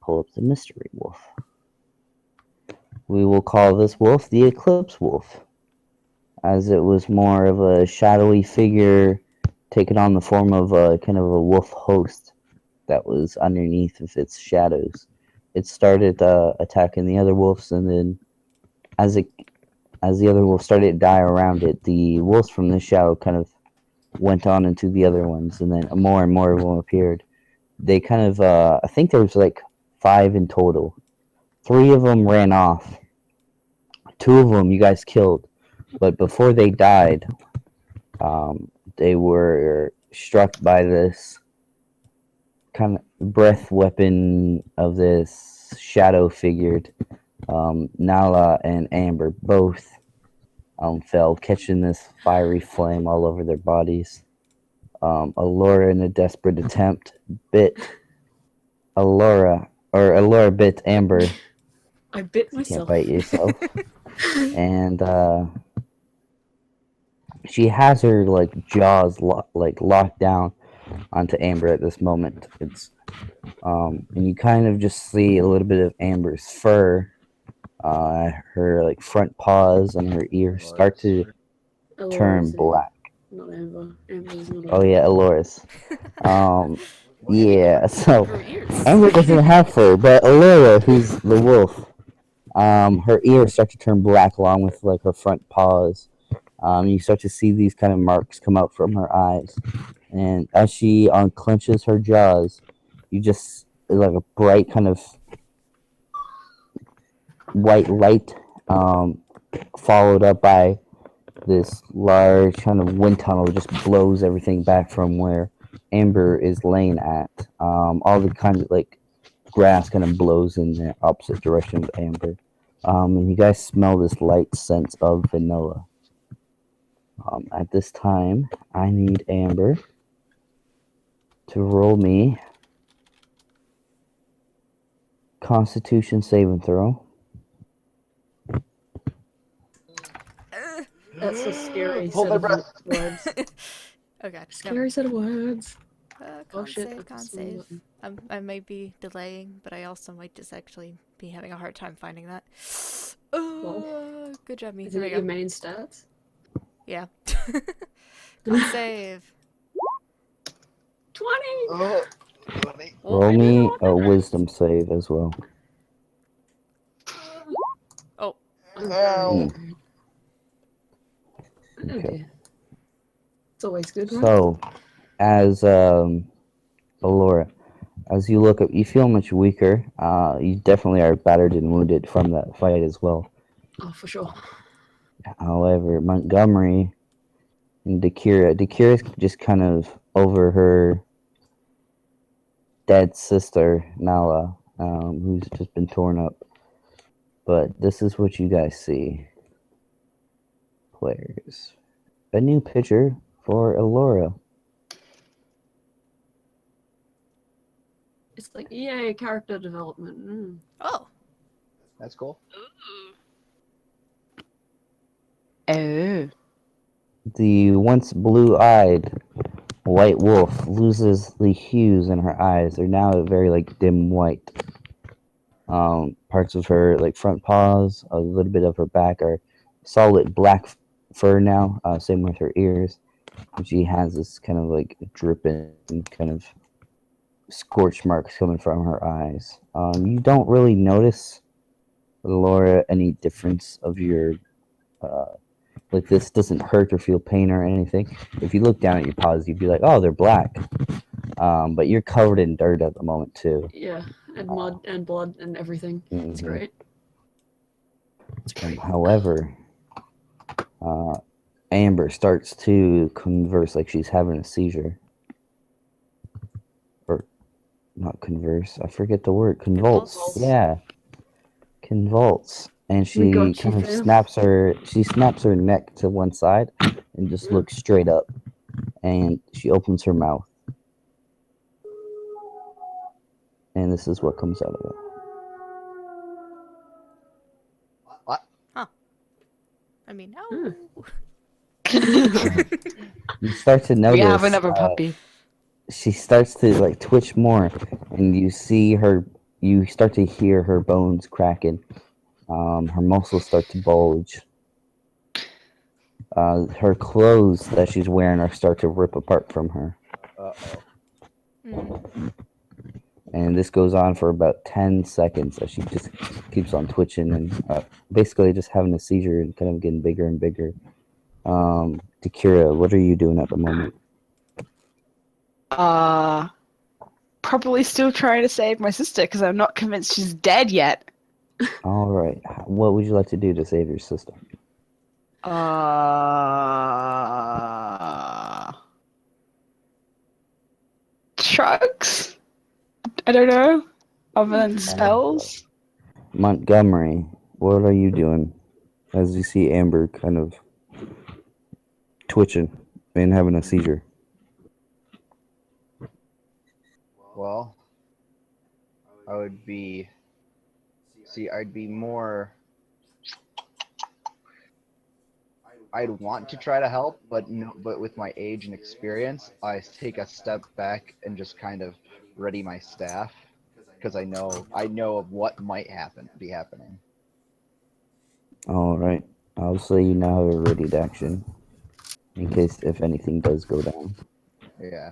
pull up the mystery wolf. We will call this wolf the Eclipse Wolf, as it was more of a shadowy figure taking on the form of a kind of a wolf host that was underneath of its shadows. It started attacking the other wolves, and then as the other wolves started to die around it, the wolves from the shadow kind of went on into the other ones, and then more and more of them appeared. They kind of, I think there was like 5 in total. 3 of them ran off. 2 of them you guys killed, but before they died, they were struck by this kind of breath weapon of this shadow figured. Nala and Amber both fell, catching this fiery flame all over their bodies. Alora, in a desperate attempt, bit Alora bit Amber. I bit myself. Can't bite yourself. And she has her jaws locked down onto Amber at this moment. It's and you kind of just see a little bit of Amber's fur, her front paws and her ears start to turn black. Not Amber. Amber's not. Oh yeah, Aloris. Yeah. So Amber doesn't have fur, but Alora, who's the wolf, her ears start to turn black along with her front paws. You start to see these kind of marks come out from her eyes, and as she unclenches her jaws, you just a bright kind of white light, followed up by this large kind of wind tunnel just blows everything back from where Amber is laying at. All the kinds of grass kind of blows in the opposite direction of Amber. And you guys smell this light sense of vanilla. At this time, I need Amber to roll me Constitution saving throw. That's a scary Hold set my of breath. words. Okay. Scary set of words. Can't shit, save, I can't pressed the wrong save. I might be delaying, but I also might just actually be having a hard time finding that. Oh, good job, me. Is There it we your go. main stats? Yeah. Can't save. 20! Oh, 20. Roll me a wisdom save as well. Oh. Ow. Okay. It's always good, right? So, as Alora, as you look up, you feel much weaker. You definitely are battered and wounded from that fight as well. Oh, for sure. However, Montgomery and Dakira's just kind of over her dead sister, Nala, who's just been torn up. But this is what you guys see. Players. A new picture for Alora. It's like, yay, character development. Mm. Oh. That's cool. Oh. The once blue-eyed white wolf loses the hues in her eyes. They're now a very dim white. Parts of her front paws, a little bit of her back are solid black fur now. Same with her ears. And she has this kind of dripping kind of scorch marks coming from her eyes. You don't really notice, Laura, any difference of your this doesn't hurt or feel pain or anything. If you look down at your paws, you'd be like, oh, they're black. But you're covered in dirt at the moment too. Yeah, and mud and blood and everything. It's great. It's great. However, Amber starts to converse like she's having a seizure. Or not converse, I forget the word. Convulse. Yeah. Convulse. And she kind of snaps her neck to one side and just looks straight up. And she opens her mouth. And this is what comes out of it. What? Huh. I mean, no. You start to notice. We have another puppy. She starts to twitch more, and you see her you start to hear her bones cracking. Her muscles start to bulge. Her clothes that she's wearing start to rip apart from her. Uh-oh. Mm. And this goes on for about 10 seconds as she just keeps on twitching and basically just having a seizure and kind of getting bigger and bigger. Takira, what are you doing at the moment? Probably still trying to save my sister because I'm not convinced she's dead yet. All right. What would you like to do to save your sister? Drugs? I don't know. Other than spells? Montgomery, what are you doing as you see Amber kind of twitching and having a seizure? Well, I would be. See, I'd be more. I'd want to try to help, but no. But with my age and experience, I take a step back and just kind of ready my staff because I know of what might be happening. All right. I'll say you now have a ready to action in case if anything does go down. Yeah.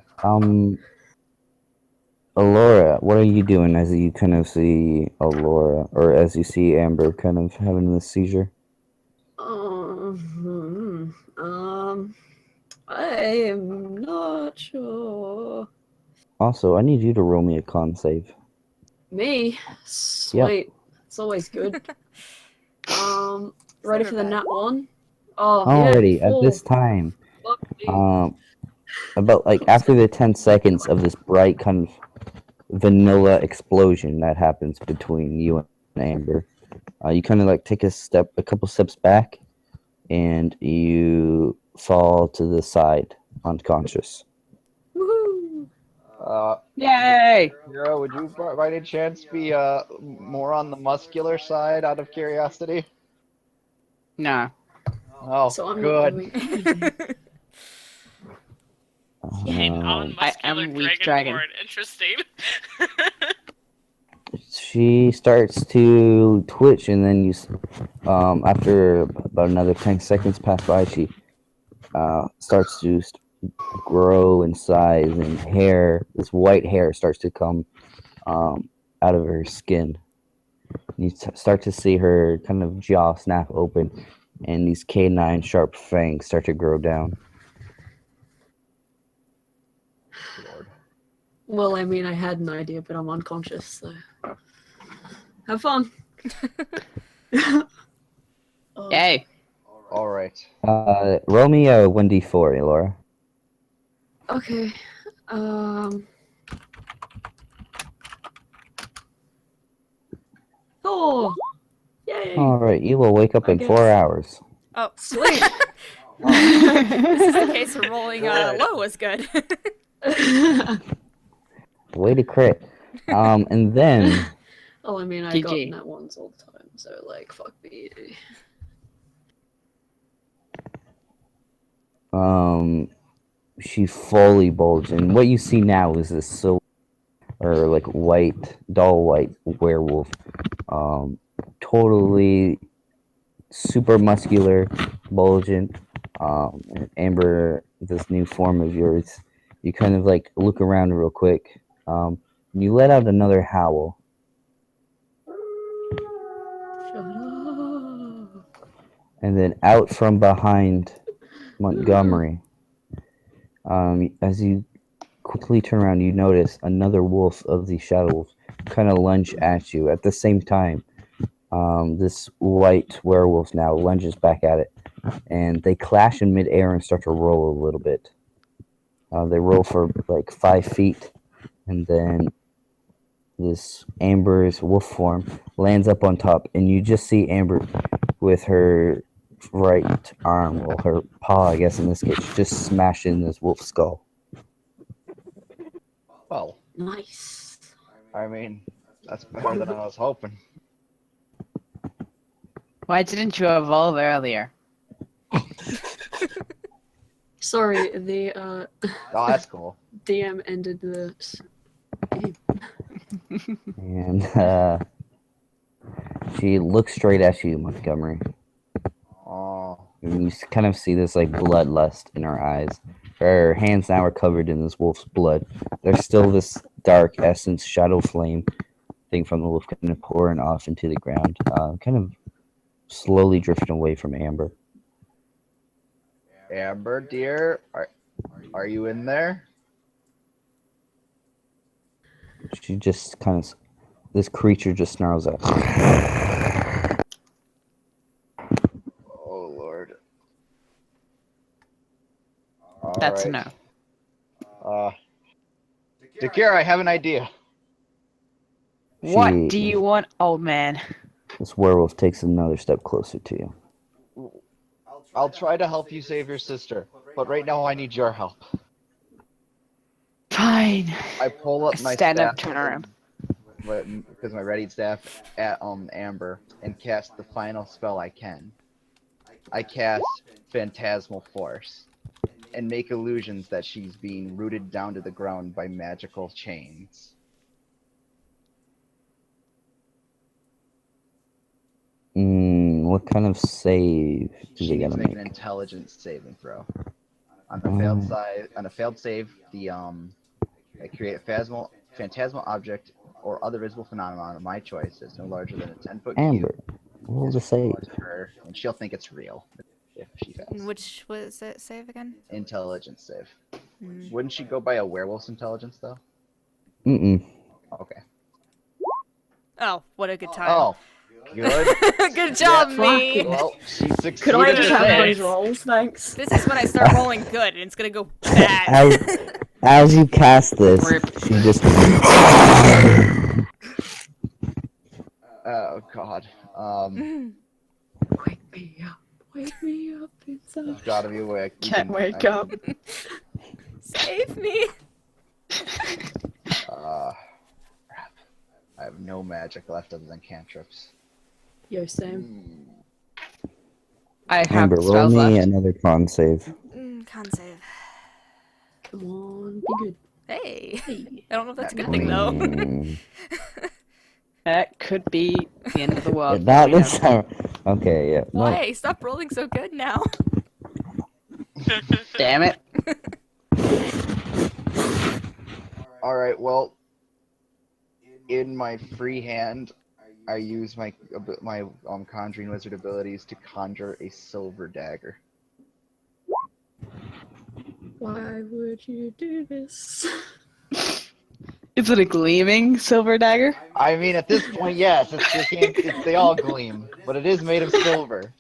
Alora, what are you doing as you kind of see Alora, or as you see Amber kind of having this seizure? I am not sure. Also, I need you to roll me a con save. Me? Sweet. It's always good. Ready never for the bad. nat one? Oh, Alrighty, yeah, at this 4. time, Fuck me. about like after the 10 seconds of this bright kind of vanilla explosion that happens between you and Amber, you kind of like take a couple steps back, and you fall to the side unconscious. Woohoo! Yay! Hero, would you by any chance be more on the muscular side out of curiosity? No. Oh, So I'm not good. doing anything. Hey, Um, non-muscular weak dragonborn. dragon. Interesting. she starts to twitch, and then after about another 10 seconds pass by, she starts to grow in size, and this white hair starts to come out of her skin. You start to see her kind of jaw snap open, and these canine sharp fangs start to grow down. Lord. Well, I mean, I had an idea, but I'm unconscious, so. Have fun! Oh, Yay. All right. Roll me a 1d4, Laura. okay. Oh! Yay! All right, you will wake up I in 4 guess. hours. Oh, Sweet! this is the case where rolling Good. low was good. Way to crit. And then Oh, I mean, I got GG. nat ones all the time, so, like, fuck me. she fully bulged, and what you see now is this silver or like white, dull white werewolf. Totally super muscular, bulging. And Amber, this new form of yours, you kind of like look around real quick. And you let out another howl. Shut up. And then out from behind Montgomery, as you quickly turn around, you notice another wolf of the shadow wolves kind of lunge at you. At the same time, this white werewolf now lunges back at it, and they clash in midair and start to roll a little bit. They roll for like 5 feet, and then this Amber's wolf form lands up on top, and you just see Amber with her right arm, or her paw, I guess in this case, just smashing this wolf's skull. Well, Nice. I mean, that's better than I was hoping. Why didn't you evolve earlier? Sorry, the Oh, that's cool. DM ended the game. And she looks straight at you, Montgomery. Oh, And you kind of see this like bloodlust in her eyes. Her hands now are covered in this wolf's blood. There's still this dark essence, shadow flame thing from the wolf kind of pouring off into the ground, kind of slowly drifting away from Amber. Amber, dear, are you in there? She just kind of, this creature just snarls out. Oh Lord. That's a Alright. no. Dakir, I have an idea. What do you want, old man? This werewolf takes another step closer to you. I'll try to help you save your sister, but right now I need your help. Fine. I pull up my Stand staff up, turn around. because my readied staff at Amber and cast the final spell I can. I cast Phantasmal Force and make illusions that she's being rooted down to the ground by magical chains. What kind of save do She they needs gotta to make an make? intelligence saving throw. On a failed save, I create a phantasmal object or other visible phenomenon of my choice that's no larger than a 10-foot cube. Amber, roll the save. To her, and she'll think it's real if she fails. Which was it? Save again? Intelligence save. Mm. Wouldn't she go by a werewolf's intelligence though? Okay. Oh, what a good time. Oh, good. Good job, Yeah, me. fucking- Well, she succeeded. Could I just the have save. those rolls, thanks? This is when I start rolling good, and it's gonna go bad. As you cast this, she just. Oh God. Wake me up. Wake me up inside. Gotta be awake. Can't wake up. Save me. Crap. I have no magic left other than cantrips. Yo, same. I have Amber, roll spells me left. another con save. Con save. Come on, be good. Hey. Hey. I don't know if that's a good thing though. That could be the end of the world. That you know. is okay. Yeah. No. Why? Stop rolling so good now. Damn it. All right. Well, in my free hand, I use my conjuring wizard abilities to conjure a silver dagger. Why would you do this? Is it a gleaming silver dagger? I mean, at this point, yes, they all gleam, but it is made of silver.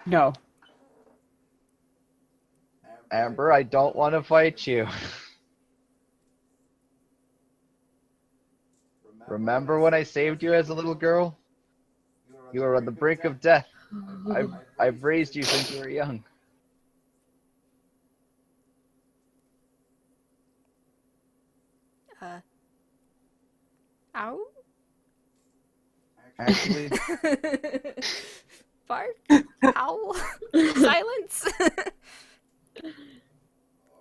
No. Amber, I don't want to fight you. Remember when I saved you as a little girl? You were on the brink of death. I've raised you since you were young. Ow. Actually, Bark. Owl. Silence.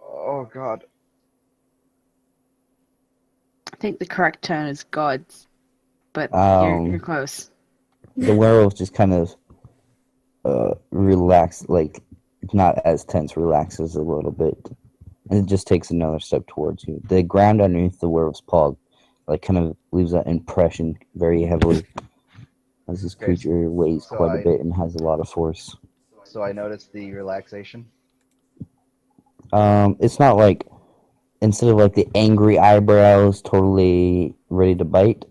oh God. I think the correct term is gods. But you're close. The werewolf just kind of relax, like not as tense, relaxes a little bit, and it just takes another step towards you. The ground underneath the werewolf's paw, like, kind of leaves that impression very heavily, as this creature weighs quite a bit and has a lot of force. So I noticed the relaxation. It's not like, instead of like the angry eyebrows totally ready to bite,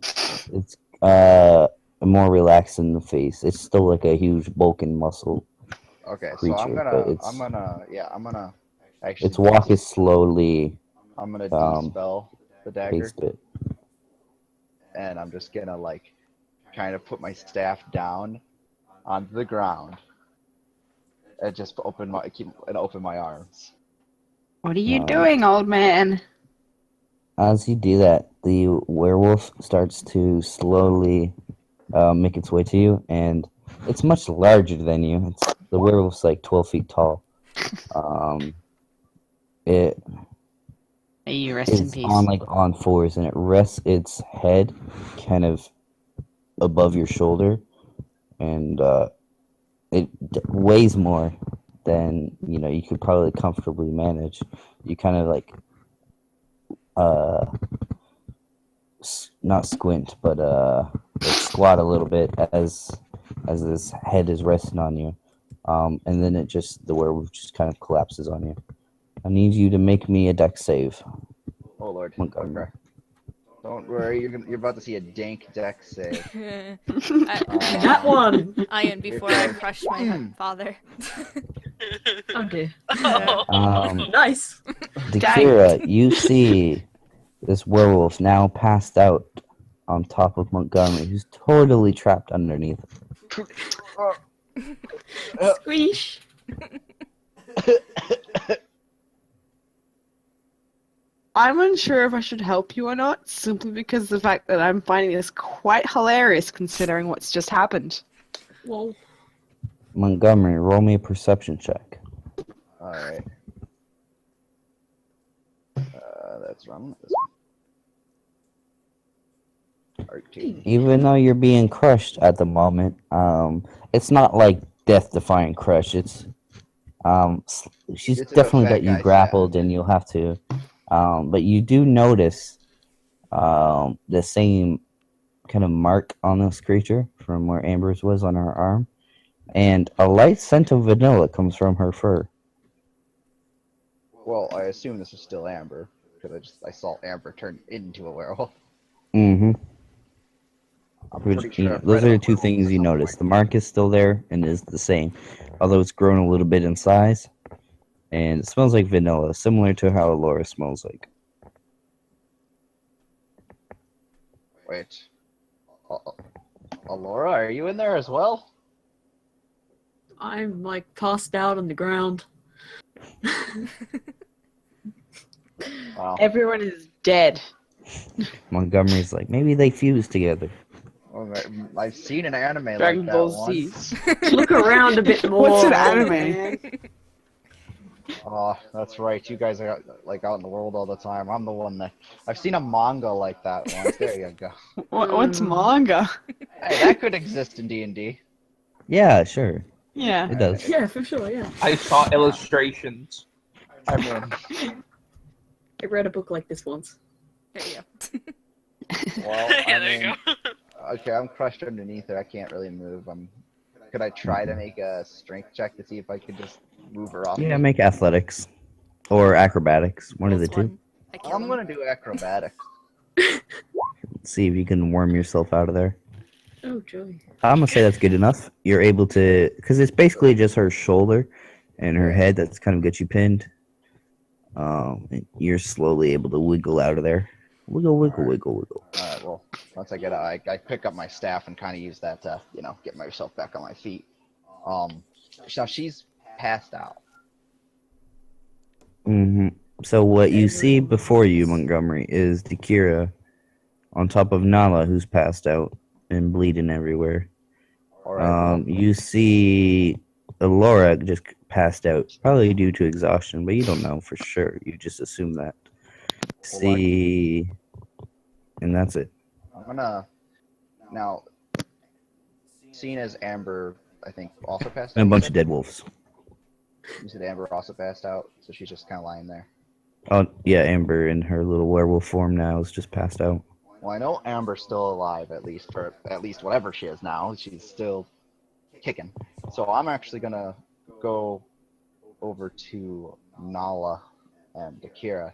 it's more relaxed in the face. It's still like a huge bulking muscle. Okay, creature, so but I'm gonna actually. Its walk is slowly I'm gonna dispel the dagger, paste it. and I'm just gonna like kind of put my staff down onto the ground, and just open my arms. What are you doing, old man? As you do that, the werewolf starts to slowly make its way to you, and it's much larger than you. The werewolf's like 12 feet tall. It May you rest in is peace. on on fours, and it rests its head kind of above your shoulder, and it weighs more than you could probably comfortably manage. You kind of uh not squint, but squat a little bit as this head is resting on you, and then the werewolf just kind of collapses on you. I need you to make me a dex save, Oh lord. Montgomery. Okay. Don't worry, you're about to see a dank deck save. That one! Ian, before I crushed my father. Oh dear. Nice. Nice! Dakira, you see this werewolf now passed out on top of Montgomery, who's totally trapped underneath. Squeesh! I'm unsure if I should help you or not, simply because of the fact that I'm finding this quite hilarious considering what's just happened. Whoa. Montgomery, roll me a perception check. Alright. That's wrong. 13. Even though you're being crushed at the moment, it's not like death-defying crush. It's she's It's about definitely fat got you guys, grappled, and you'll have to. But you do notice the same kind of mark on this creature from where Amber's was on her arm, and a light scent of vanilla comes from her fur. Well, I assume this is still Amber because I saw Amber turn into a werewolf. Mm-hmm. I'm pretty sure I've Those read are a the two werewolf things you somewhere. notice. The mark is still there and is the same, although it's grown a little bit in size, and it smells like vanilla, similar to how Laura smells like. Wait. Alora, are you in there as well? I'm like passed out on the ground. Wow. Everyone is dead. Montgomery's like, maybe they fused together. I've seen an anime Dragon like that Ball Z. once. Look around a bit more. What's an old anime? man. Oh, that's right. You guys are out in the world all the time. I'm the one that I've seen a manga like that once. There you go. What's manga? Hey, that could exist in D&D. Yeah, sure, Yeah. it does. Yeah, for sure, yeah. I saw illustrations. I mean, I read a book like this once. There you go. well, Yeah, I there you mean, go. okay, I'm crushed underneath her. I can't really move. Could I try to make a strength check to see if I could just move her off? Yeah, me? make athletics or acrobatics, one of the Rolls two. one. I kill I'm him. gonna do acrobatics. See if you can worm yourself out of there. Oh, joy. I'm gonna say that's good enough. You're able to, because it's basically just her shoulder and her Yeah. head that's kind of got you pinned. And you're slowly able to wiggle out of there. Wiggle, wiggle, Alright. wiggle, wiggle. Alright, well, once I get out, I pick up my staff and kind of use that to, get myself back on my feet. So she's passed out. So what you see before you, Montgomery, is Dakira on top of Nala, who's passed out and bleeding everywhere. Alright, You see Laura just passed out, probably due to exhaustion, but you don't know for sure. You just assume that. See, and that's it. I'm gonna now. Seeing as Amber, I think, also passed out. And a you bunch said? of dead wolves. You said Amber also passed out, so she's just kind of lying there. Oh yeah, Amber in her little werewolf form now is just passed out. Well, I know Amber's still alive, at least whatever she is now. She's still kicking. So I'm actually gonna go over to Nala and Akira.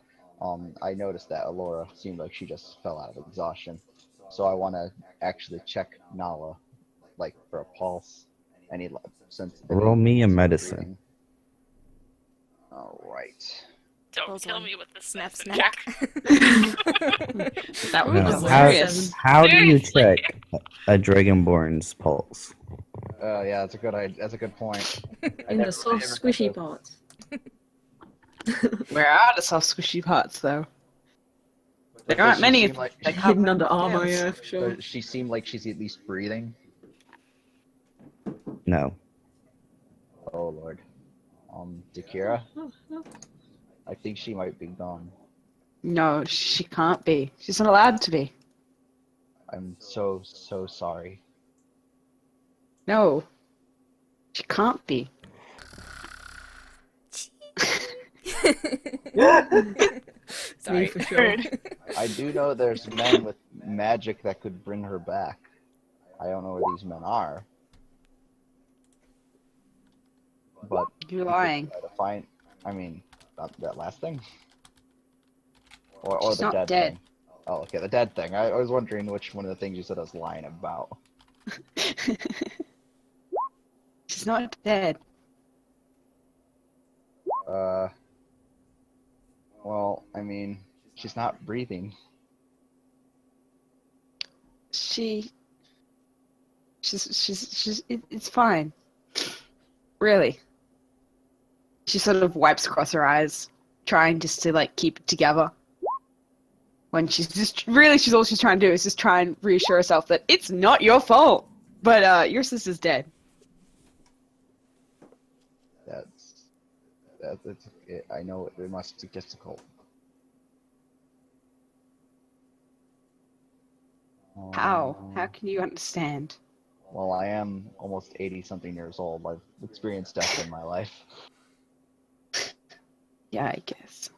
I noticed that Alora seemed like she just fell out of exhaustion, so I want to actually check Nala, like for a pulse, any sense. Roll me a medicine. All right. Don't Rolls kill one. me with the Snap, medicine snap. check. That Ooh, was Now, hilarious. how do you Seriously. check a Dragonborn's pulse? Yeah, that's a good point. In the soft, squishy parts. Where are the soft squishy parts though? There aren't many. Seem like, Like Hidden under armor, yeah, for sure. does she seem like she's at least breathing? No. Oh lord. Dakira, Oh, no. I think she might be gone. No, she can't be. She's not allowed to be. I'm so sorry. No, she can't be. Me for sure. I do know there's men with magic that could bring her back. I don't know where these men are. But You're we could lying. try to find. I mean, that last thing, or She's the not dead dead. thing. Oh, okay, the dead thing. I was wondering which one of the things you said I was lying about. She's not dead. Well, I mean, she's not breathing. It's fine. Really. She sort of wipes across her eyes, trying just to like keep it together. When she's all she's trying to do is just try and reassure herself that it's not your fault. But your sister's dead. I know it must be difficult. How? How can you understand? Well, I am almost 80-something years old. I've experienced death in my life. Yeah, I guess.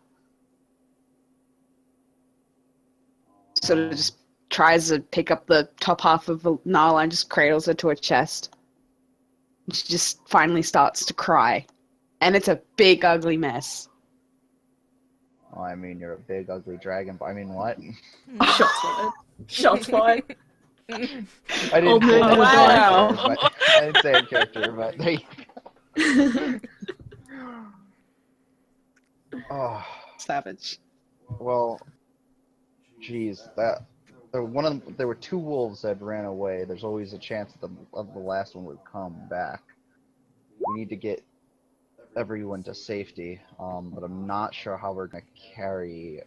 Sort of just tries to pick up the top half of Nala and just cradles her to her chest. And she just finally starts to cry. And it's a big, ugly mess. Oh, I mean, you're a big, ugly dragon. But I mean, what? Shots fired. Shots fired. I didn't Old say man that goes in character, down. but I didn't say in character, but they. Oh, Savage. well, geez, there were two wolves that ran away. There's always a chance that the last one would come back. We need to get everyone to safety, but I'm not sure how we're gonna carry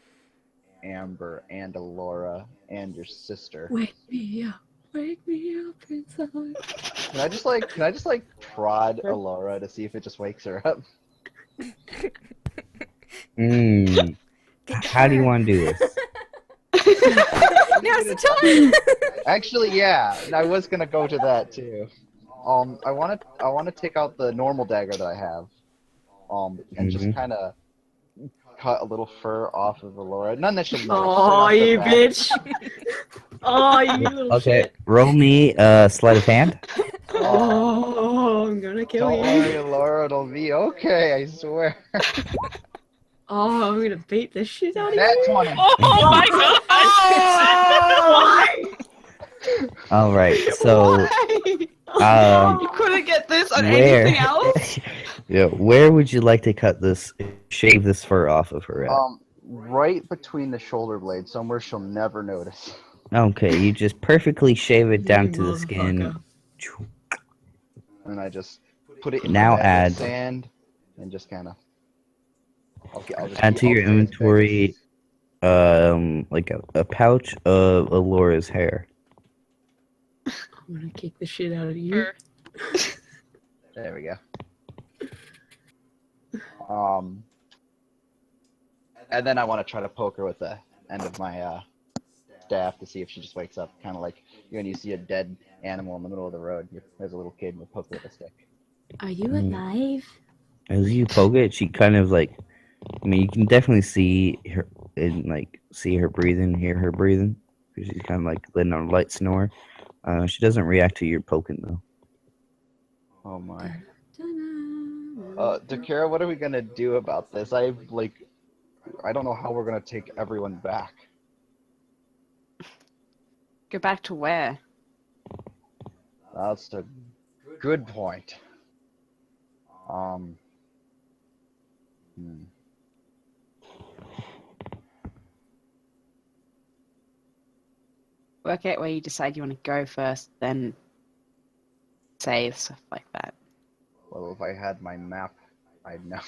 Amber and Alora and your sister. Wake me up. Wake me up inside. Can I just like prod Alora to see if it just wakes her up? How do you want to do this? Now's the time. Actually, yeah, I was gonna go to that too. I wanna take out the normal dagger that I have, and just kind of cut a little fur off of Alora. None that she'll notice. Oh, you bitch. Oh, you little Okay, shit. roll me sleight of hand. Oh, I'm gonna kill Don't you. worry, Alora, it'll be okay. I swear. Oh, I'm gonna beat the shit out of That's you. one. Oh my god! All right, so You couldn't get this on anything else? yeah, where would you like to cut this, shave this fur off of her at? Right between the shoulder blades, somewhere she'll never notice. Okay, you just perfectly shave it down You to the skin. And I just put it in Now my bag add- of sand, and just kind of. I'll just Add to your I'll stay as big inventory, like a pouch of Alora's hair. I'm gonna kick the shit out of you. There we go. And then I want to try to poke her with the end of my staff to see if she just wakes up. Kind of like when you see a dead animal in the middle of the road. There's a little kid and you poke her with a stick. Are you alive? As you poke it, she kind of like, I mean, you can definitely see her and like see her breathing, hear her breathing. She's kind of like letting out a light snore. She doesn't react to your poking though. Oh my. Dakara, what are we gonna do about this? I don't know how we're gonna take everyone back. Go back to where? That's a good point. Work out where you decide you want to go first, then save, stuff like that. Well, if I had my map, I'd know.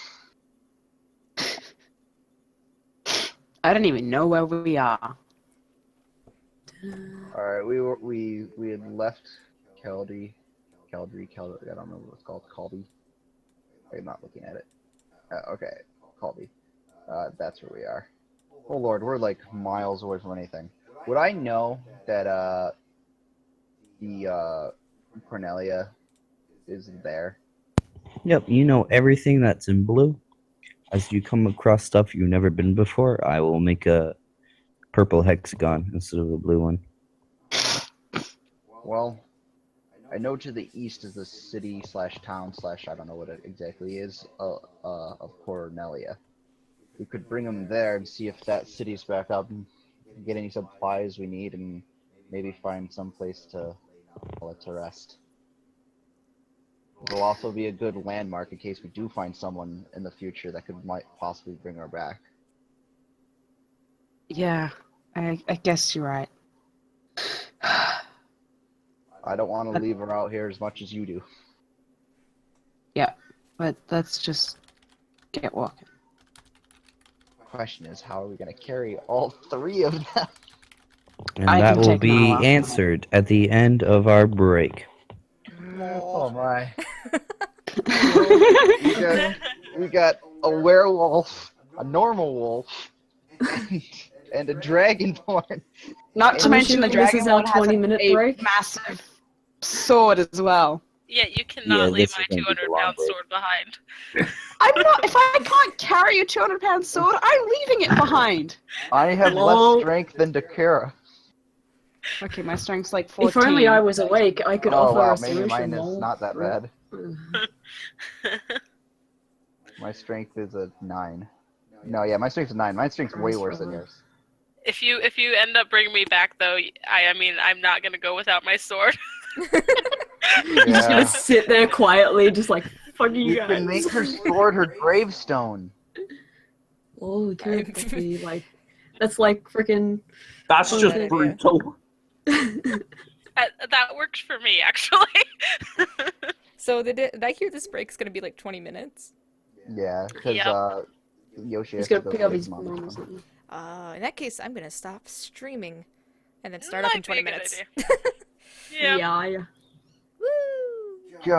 I don't even know where we are. Alright, we had left Keldry, I don't remember what it's called, Caldy. I'm not looking at it. Okay, Caldy. That's where we are. Oh lord, we're like miles away from anything. Would I know that the Cornelia is there? Yep, you know everything that's in blue. As you come across stuff you've never been before, I will make a purple hexagon instead of a blue one. Well, I know to the east is the city slash town slash I don't know what it exactly is of Cornelia. We could bring them there and see if that city's back up and get any supplies we need and maybe find some place to call it to rest. It'll also be a good landmark in case we do find someone in the future that might possibly bring her back. Yeah, I guess you're right. I don't want to leave her out here as much as you do. Yeah, but let's just get walking. Question is, how are we going to carry all three of them? And I that can will take be Nala. answered at the end of our break. Oh my. We got a werewolf, a normal wolf, and a dragonborn. Not to I'm mention the assuming this is our dragon has 20-minute a break? massive sword as well. Yeah, you cannot Yeah, leave this my is gonna be a 200-pound long break. sword behind. I'm not. If I can't carry a 200-pound sword, I'm leaving it behind. I have Lol. less strength than Dakara. Okay, my strength's like 14. If only I was awake, I could Oh offer wow, a maybe solution. mine is lol. not that bad. Uh, My strength is a 9. No, yeah, my strength's a 9. My strength's way worse than yours. If you end up bringing me back, though, I mean, I'm not gonna go without my sword. You're just gonna sit there quietly, just like, fuck you You guys. can make her sword her gravestone. Oh, we could be like, that's like freaking. That's Oh, just good idea. brutal. That works for me, actually. So did I hear this break's gonna be like 20 minutes? Yeah, because Yep. Yoshi He's has to gonna go pick save up his mom. mom or something. In that case, I'm gonna stop streaming and then start up in Might be 20 a good minutes. idea. Yeah. Yeah.